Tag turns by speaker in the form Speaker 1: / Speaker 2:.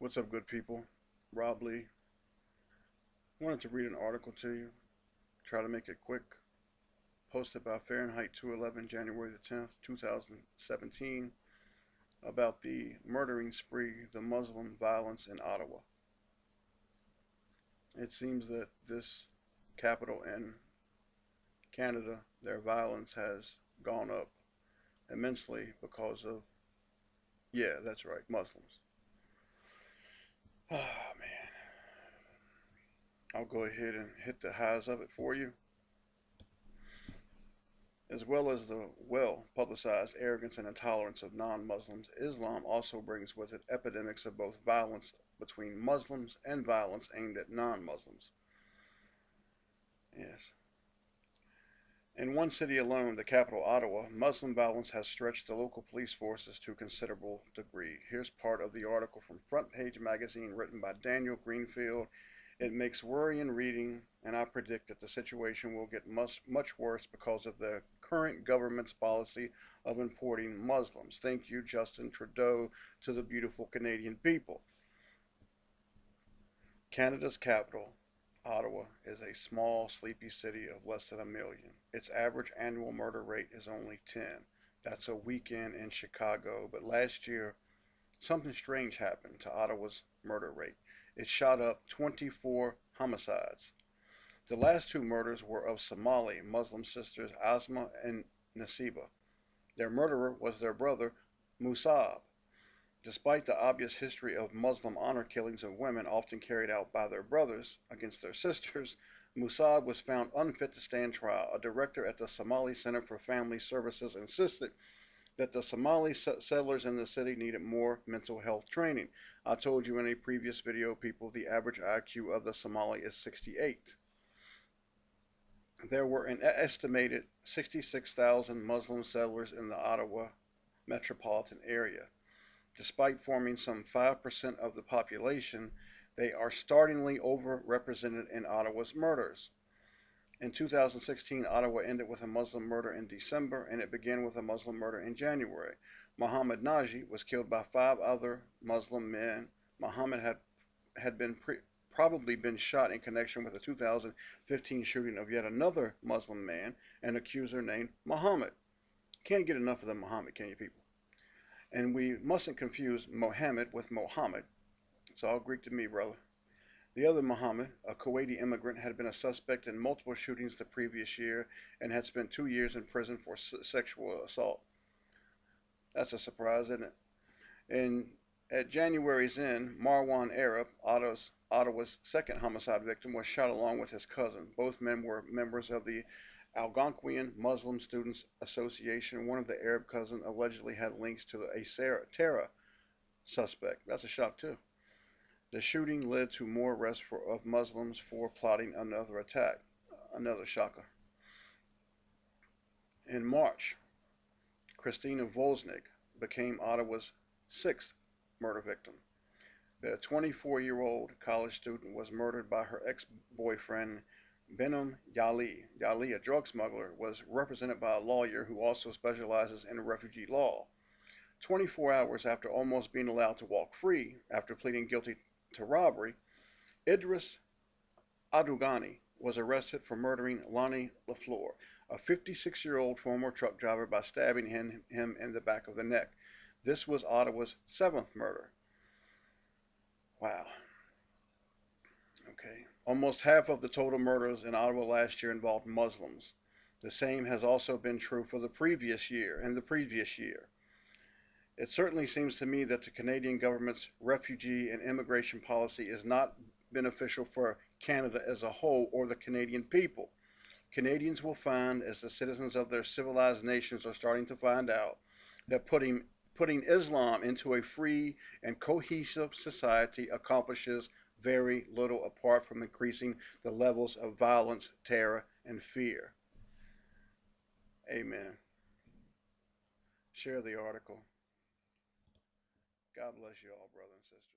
Speaker 1: What's up, good people? Rob Lee. Wanted to read an article to you, try to make it quick. Posted by Fahrenheit 211, January the 10th, 2017, about the murdering spree, the Muslim violence in Ottawa. It seems that this capital in Canada, their violence has gone up immensely because of, yeah, that's right, Muslims. Oh, man. I'll go ahead and hit the highs of it for you. As well as the well-publicized arrogance and intolerance of non-Muslims, Islam also brings with it epidemics of both violence between Muslims and violence aimed at non-Muslims. Yes. In one city alone, the capital Ottawa, Muslim violence has stretched the local police forces to a considerable degree. Here's part of the article from Front Page Magazine written by Daniel Greenfield. It makes worrying reading, and I predict that the situation will get much worse because of the current government's policy of importing Muslims. Thank you, Justin Trudeau, to the beautiful Canadian people. Canada's capital, Ottawa, is a small, sleepy city of less than 1 million. Its average annual murder rate is only 10. That's a weekend in Chicago, but last year, something strange happened to Ottawa's murder rate. It shot up 24 homicides. The last two murders were of Somali Muslim sisters Asma and Nasiba. Their murderer was their brother, Musab. Despite the obvious history of Muslim honor killings of women often carried out by their brothers against their sisters, Musab was found unfit to stand trial. A director at the Somali Center for Family Services insisted that the Somali settlers in the city needed more mental health training. I told you in a previous video, people, the average IQ of the Somali is 68. There were an estimated 66,000 Muslim settlers in the Ottawa metropolitan area. Despite forming some 5% of the population, they are startlingly overrepresented in Ottawa's murders. In 2016, Ottawa ended with a Muslim murder in December, and it began with a Muslim murder in January. Muhammad Naji was killed by 5 other Muslim men. Muhammad had probably been shot in connection with a 2015 shooting of yet another Muslim man, an accuser named Muhammad. Can't get enough of the Muhammad, can you, people? And we mustn't confuse Mohammed with Mohammed. It's all Greek to me, brother. The other Muhammad, a Kuwaiti immigrant, had been a suspect in multiple shootings the previous year and had spent 2 years in prison for sexual assault. That's a surprise, isn't it? And at January's end, Marwan Arab, Ottawa's second homicide victim, was shot along with his cousin. Both men were members of the Algonquian Muslim Students Association. One of the Arab cousins allegedly had links to a terror suspect. That's a shock, too. The shooting led to more arrests of Muslims for plotting another attack. Another shocker. In March, Christina Volznik became Ottawa's 6th murder victim. The 24-year-old college student was murdered by her ex-boyfriend, Behnam Yali. Yali, a drug smuggler, was represented by a lawyer who also specializes in refugee law. 24 hours after almost being allowed to walk free after pleading guilty to robbery, Idris Adougani was arrested for murdering Lonnie LaFleur, a 56-year-old former truck driver, by stabbing him in the back of the neck. This was Ottawa's 7th murder. Wow. Okay. Almost half of the total murders in Ottawa last year involved Muslims. The same has also been true for the previous year and the previous year. It certainly seems to me that the Canadian government's refugee and immigration policy is not beneficial for Canada as a whole or the Canadian people. Canadians will find, as the citizens of their civilized nations are starting to find out, that putting Islam into a free and cohesive society accomplishes very little apart from increasing the levels of violence, terror, and fear. Amen. Share the article. God bless you all, brothers and sisters.